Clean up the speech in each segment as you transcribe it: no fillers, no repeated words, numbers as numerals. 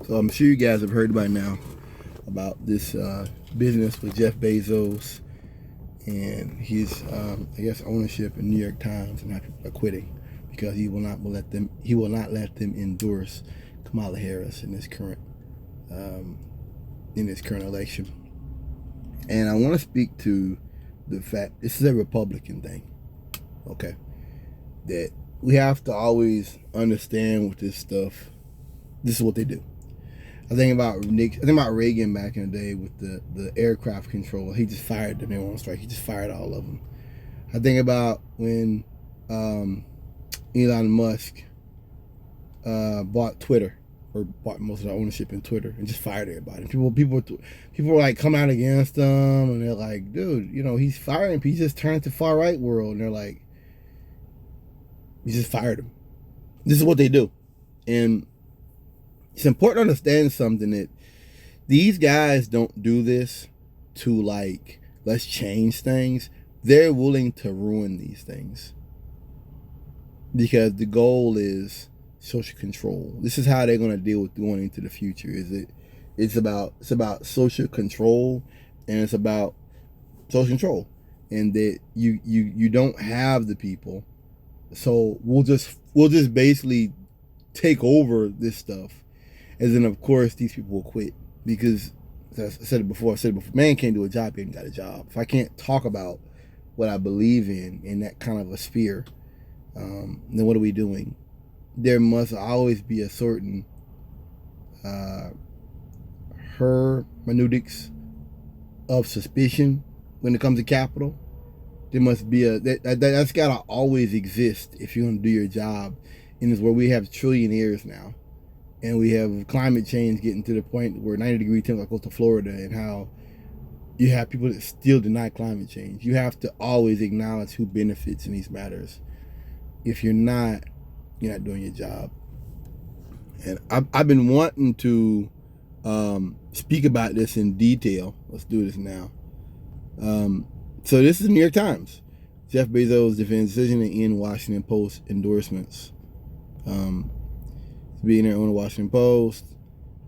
So I'm sure you guys have heard by now about this business with Jeff Bezos and his, I guess, ownership in New York Times, and how people are quitting because he will not let them endorse Kamala Harris um, in this current election. And I want to speak to the fact this is a Republican thing, okay? That we have to always understand with this stuff. This is what they do. I think about Reagan back in the day with the aircraft control. He just fired them. They were on strike. He just fired all of them. I think about when Elon Musk bought Twitter, or bought most of the ownership in Twitter, and just fired everybody. People were like coming out against him, and they're like, dude, he's firing people. He just turned to far right world, and they're like, you just fired him. This is what they do, and it's important to understand something, that these guys don't do this to like, let's change things. They're willing to ruin these things because the goal is social control. This is how they're going to deal with going into the future. It's about social control, and it's about social control, and that you don't have the people, so we'll just basically take over this stuff. And then, of course, these people will quit because, as I said it before, man can't do a job, he ain't got a job. If I can't talk about what I believe in that kind of a sphere, then what are we doing? There must always be a certain hermeneutics of suspicion when it comes to capital. There must be that's got to always exist if you're going to do your job. And it's where we have trillionaires now. And we have climate change getting to the point where 90-degree temps goes to Florida, and how you have people that still deny climate change. You have to always acknowledge who benefits in these matters. If you're not doing your job. And I've been wanting to speak about this in detail. Let's do this now. So this is the New York Times. Jeff Bezos defends decision to end Washington Post endorsements. Being there on the Washington Post,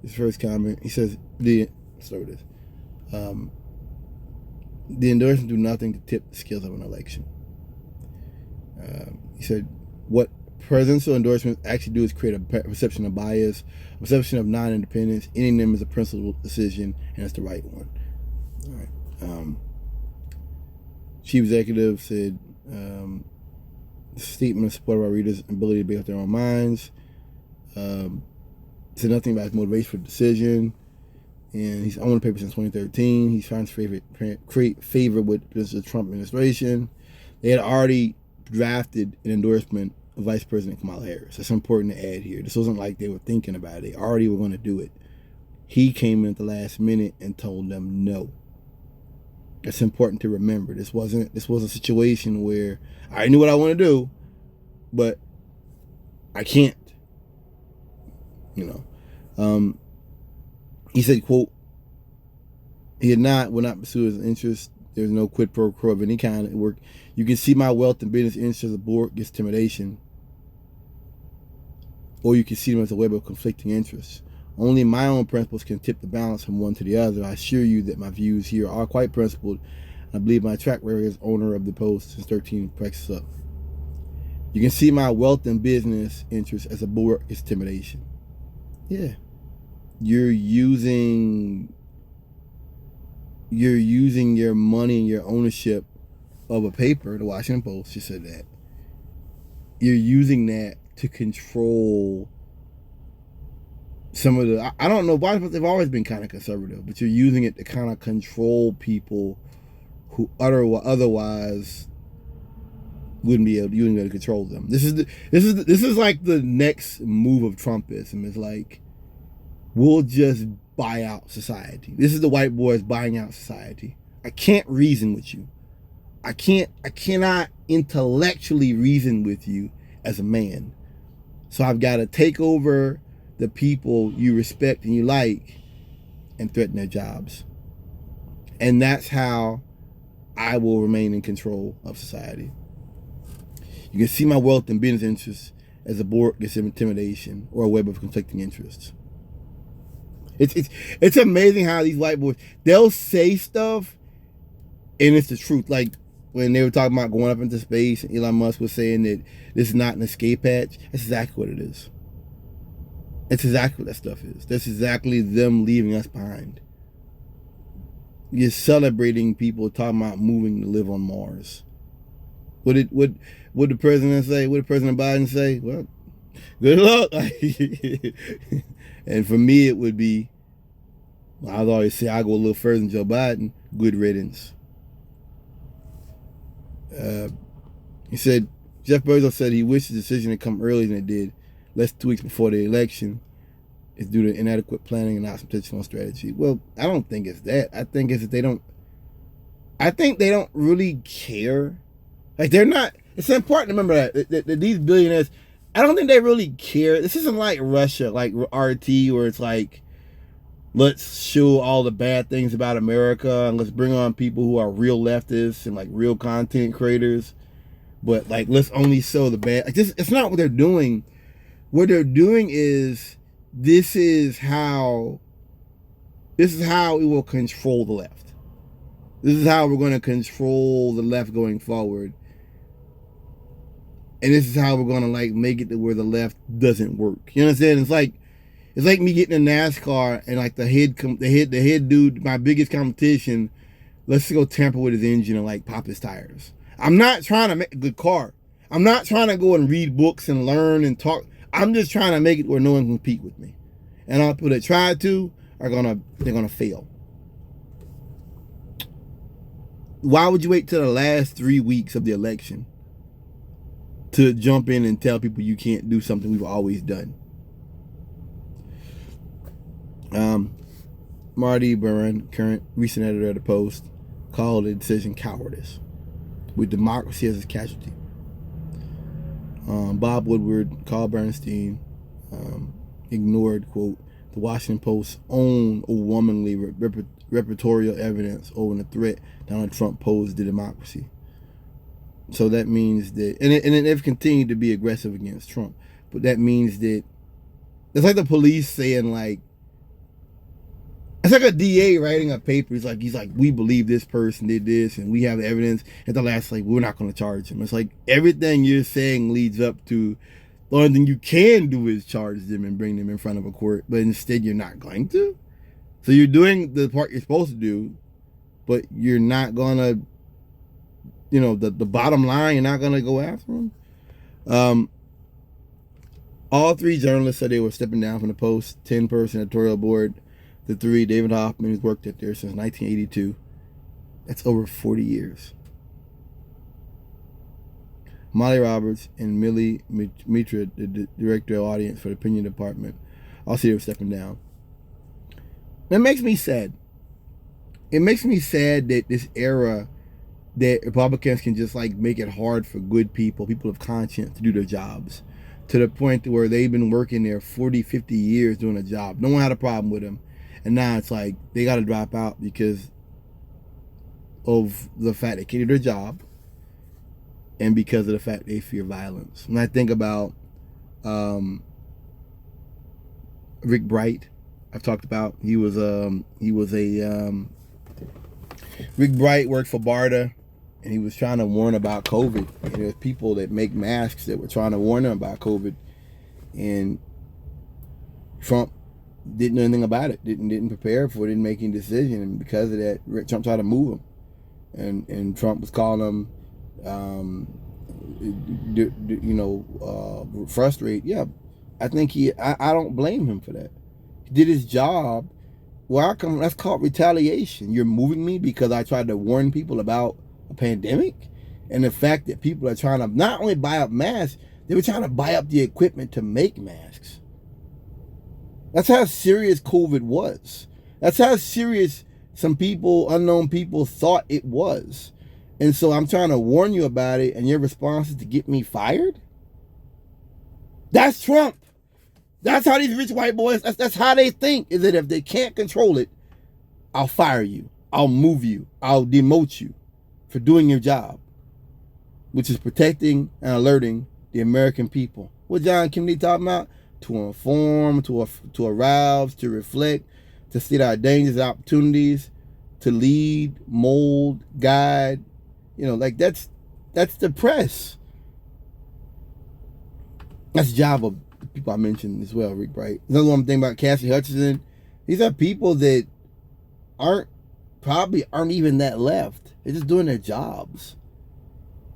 his first comment, he says, let's start with this. The endorsements do nothing to tip the scales of an election. He said, what presidential endorsements actually do is create a perception of bias, a perception of non-independence. Ending them is a principled decision, and it's the right one. All right. Chief executive said, the statement of support of our readers' ability to make up their own minds. Said nothing about his motivation for the decision, and he's owned the paper since 2013. He's trying to create favor with the Trump administration. They had already drafted an endorsement of Vice President Kamala Harris. That's important to add here. This wasn't like they were thinking about it. They already were going to do it. He came in at the last minute and told them no. That's important to remember. This was a situation where I knew what I want to do, but I can't. He said, quote, will not pursue his interests. There's no quid pro quo of any kind at work. You can see my wealth and business interests as a board gets intimidation, or you can see them as a web of conflicting interests. Only my own principles can tip the balance from one to the other. I assure you that my views here are quite principled. I believe my track record as owner of the Post since 13 practices up. You can see my wealth and business interests as a board gets intimidation. Yeah, you're using your money and your ownership of a paper, the Washington Post just said that. You're using that to control some of the, I don't know why, but they've always been kind of conservative, but you're using it to kind of control people who otherwise wouldn't be able to control them. This is like the next move of Trumpism. It's like, we'll just buy out society. This is the white boys buying out society. I can't reason with you. I cannot intellectually reason with you as a man. So I've got to take over the people you respect and you like and threaten their jobs. And that's how I will remain in control of society. You can see my wealth and business interests as a board gets intimidation or a web of conflicting interests. It's amazing how these white boys, they'll say stuff and it's the truth. Like when they were talking about going up into space, and Elon Musk was saying that this is not an escape hatch. That's exactly what it is. That's exactly what that stuff is. That's exactly them leaving us behind. You're celebrating people talking about moving to live on Mars. What did the president say? What did President Biden say? Well, good luck. And for me, it would be, well, I always say I go a little further than Joe Biden. Good riddance. He said, Jeff Bezos said he wished the decision had come earlier than it did, less than 2 weeks before the election. It's due to inadequate planning and not some intentional strategy. Well, I don't think it's that. I think it's that they don't really care. Like, they're not, it's important to remember that these billionaires, I don't think they really care. This isn't like Russia, like RT, where it's like, let's show all the bad things about America and let's bring on people who are real leftists and like real content creators. But like, let's only show the bad. Like, this, it's not what they're doing. What they're doing is, this is how we will control the left. This is how we're going to control the left going forward. And this is how we're going to like make it to where the left doesn't work. You understand? It's like me getting in NASCAR and like the head dude, my biggest competition, let's go tamper with his engine and like pop his tires. I'm not trying to make a good car. I'm not trying to go and read books and learn and talk. I'm just trying to make it where no one can compete with me. And all people that try to they're gonna fail. Why would you wait till the last 3 weeks of the election to jump in and tell people you can't do something we've always done? Marty Byrne, current recent editor of the Post, called the decision cowardice, with democracy as its casualty. Bob Woodward, Carl Bernstein, ignored, quote, the Washington Post's own overwhelmingly repertorial evidence over the threat Donald Trump posed to democracy. So that means that, and they've continued to be aggressive against Trump, but that means that it's like the police saying, like, it's like a DA writing a paper. He's like, we believe this person did this and we have the evidence. At the last, like, we're not going to charge him. It's like everything you're saying leads up to the only thing you can do is charge them and bring them in front of a court. But instead, you're not going to. So you're doing the part you're supposed to do, but you're not going to, the bottom line, you're not going to go after them. All three journalists said they were stepping down from the Post 10-person editorial board. The three, David Hoffman, who's worked at there since 1982. That's over 40 years. Molly Roberts and Millie Mitra, the director of audience for the opinion department, also they were stepping down. That makes me sad. It makes me sad that this era, that Republicans can just like make it hard for good people of conscience to do their jobs, to the point where they've been working there 40, 50 years doing a job. No one had a problem with them. And now it's like they got to drop out because of the fact they can't do their job and because of the fact they fear violence. When I think about Rick Bright, I've talked about, Rick Bright worked for BARDA, and he was trying to warn about COVID. And there's people that make masks that were trying to warn them about COVID, and Trump didn't know anything about it, didn't prepare for it, didn't make any decision, and because of that, Trump tried to move him, and Trump was calling him, frustrated. Yeah, I think I don't blame him for that. He did his job. Well, that's called retaliation. You're moving me because I tried to warn people about a pandemic, and the fact that people are trying to not only buy up masks, they were trying to buy up the equipment to make masks. That's how serious COVID was. That's how serious some people, unknown people, thought it was. And so I'm trying to warn you about it, and your response is to get me fired? That's Trump. That's how these rich white boys, that's how they think, is that if they can't control it, I'll fire you. I'll move you. I'll demote you for doing your job, which is protecting and alerting the American people. What John Kennedy talking about? To inform, to arouse, to reflect, to see our dangers, opportunities, to lead, mold, guide. Like that's the press. That's the job of the people I mentioned as well, Rick Bright. Another one thing about Cassidy Hutchinson. These are people that probably aren't even that left. They're just doing their jobs.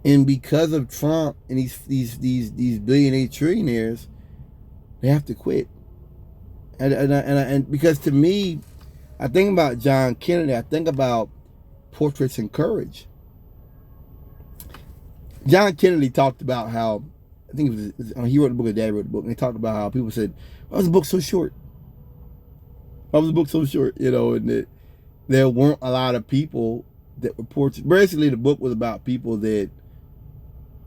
And because of Trump and these billionaire trillionaires, they have to quit. And because to me, I think about John Kennedy. I think about Portraits in Courage. John Kennedy talked about how, I think it was he wrote the book, or Dad wrote the book, and he talked about how people said, "Why was the book so short? Why was the book so short?" And that there weren't a lot of people that were portraits. Basically, the book was about people that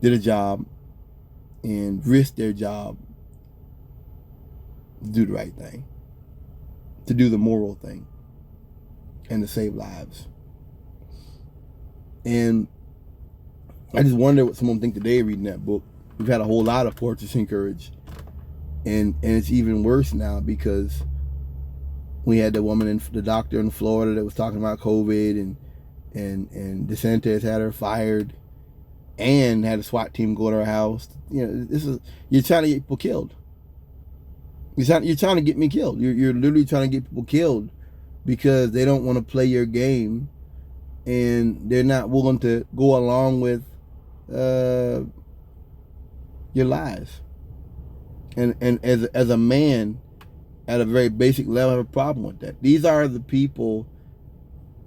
did a job and risked their job to do the right thing, to do the moral thing, and to save lives. And I just wonder what someone think today reading that book. We've had a whole lot of Portraits in Courage, and it's even worse now because we had the doctor in Florida that was talking about COVID, and DeSantis had her fired, and had a SWAT team go to her house. You're trying to get people killed. You're trying to get me killed. You're literally trying to get people killed because they don't want to play your game, and they're not willing to go along with your lies. And as a man, at a very basic level, I have a problem with that. These are the people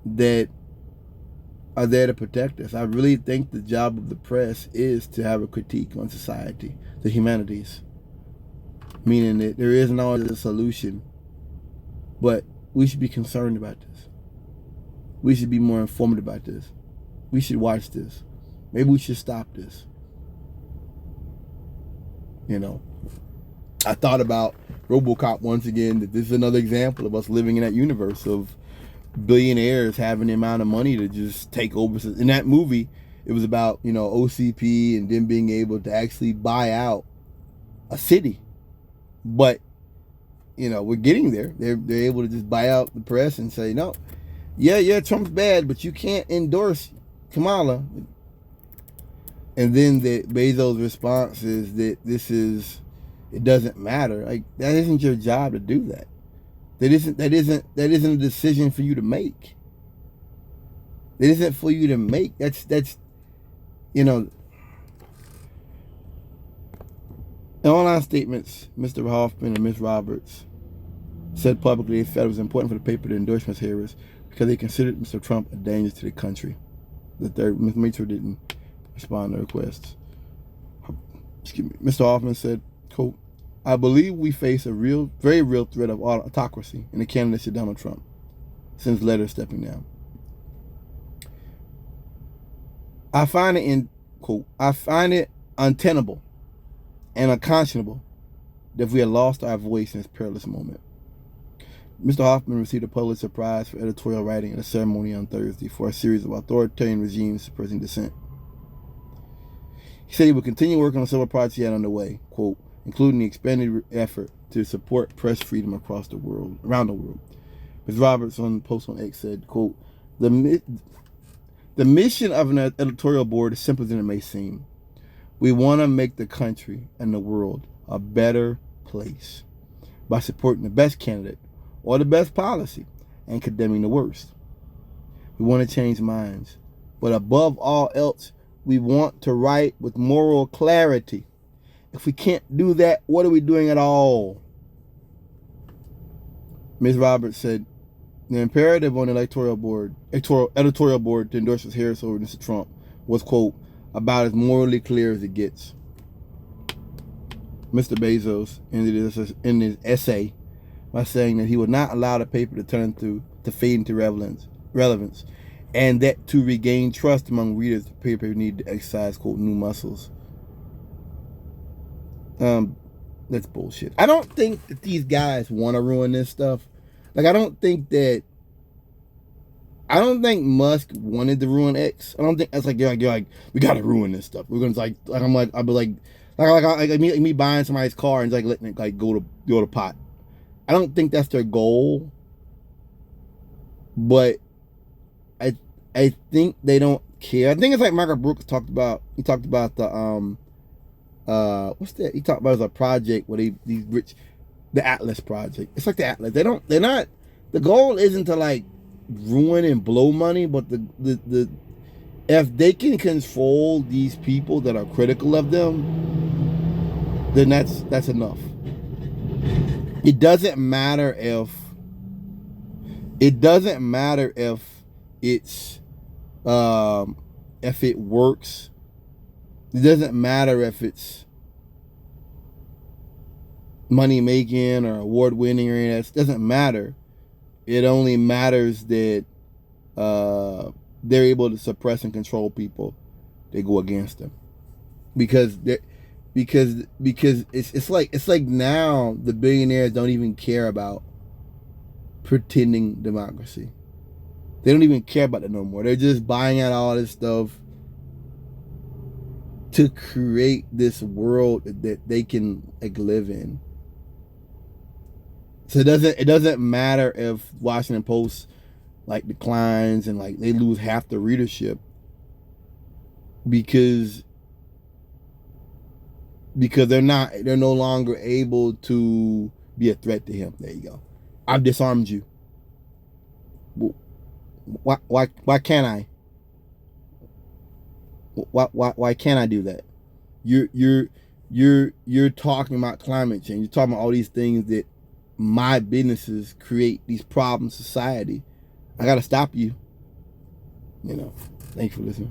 that are there to protect us. I really think the job of the press is to have a critique on society, the humanities, meaning that there isn't always a solution, but we should be concerned about this. We should be more informed about this. We should watch this. Maybe we should stop this. I thought about RoboCop once again, that this is another example of us living in that universe of billionaires having the amount of money to just take over. In that movie, it was about, OCP and them being able to actually buy out a city. But, we're getting there. They're able to just buy out the press and say, no, yeah, Trump's bad, but you can't endorse Kamala. And then the Bezos' response is that it doesn't matter. Like, that isn't your job to do that. That isn't a decision for you to make. It isn't for you to make. That's in online statements, Mr. Hoffman and Ms. Roberts said publicly they felt it was important for the paper to endorse Ms. Harris because they considered Mr. Trump a danger to the country. Ms. Mitchell didn't respond to requests. Excuse me. Mr. Hoffman said, quote, "I believe we face a very real threat of autocracy in the candidacy of Donald Trump since letters stepping down. I find it untenable and unconscionable that we have lost our voice in this perilous moment." Mr. Hoffman received a Pulitzer Prize for editorial writing at a ceremony on Thursday for a series of authoritarian regimes suppressing dissent. He said he would continue working on several projects he had underway, quote, including the expanded effort to support press freedom around the world. Ms. Roberts on post on X said, quote, the mission of an editorial board is simpler than it may seem. We want to make the country and the world a better place by supporting the best candidate or the best policy and condemning the worst. We want to change minds, but above all else, we want to write with moral clarity. If we can't do that, what are we doing at all? Ms. Roberts said the imperative on the editorial board to endorse Ms. Harris over Mr. Trump was, quote, about as morally clear as it gets. Mr. Bezos ended his essay by saying that he would not allow the paper to fade into relevance, and that to regain trust among readers, the paper needed to exercise, quote, new muscles. That's bullshit. I don't think that these guys want to ruin this stuff. Like, I don't think Musk wanted to ruin X. I don't think that's you're like, we gotta ruin this stuff. We're gonna I'll be like me buying somebody's car and letting it go to pot. I don't think that's their goal. but I I think they don't care. I think it's like Michael Brooks talked about. He talked about the what's that? He talked about as a project where these rich, the Atlas project. It's like the Atlas. They're not. The goal isn't to like ruin and blow money, but the if they can control these people that are critical of them, then that's enough. It doesn't matter if it's if it works. It doesn't matter if it's money making or award winning or anything. It doesn't matter. It only matters that they're able to suppress and control people that go against them, because it's like now the billionaires don't even care about pretending democracy. They don't even care about it no more. They're just buying out all this stuff to create this world that they can like live in. So it doesn't matter if Washington Post like declines and like they lose half the readership because they're no longer able to be a threat to him. There you go. I've disarmed you. Why can't I? Why can't I do that? You're talking about climate change. You're talking about all these things that my businesses create these problems in society. I gotta stop you. Thanks for listening.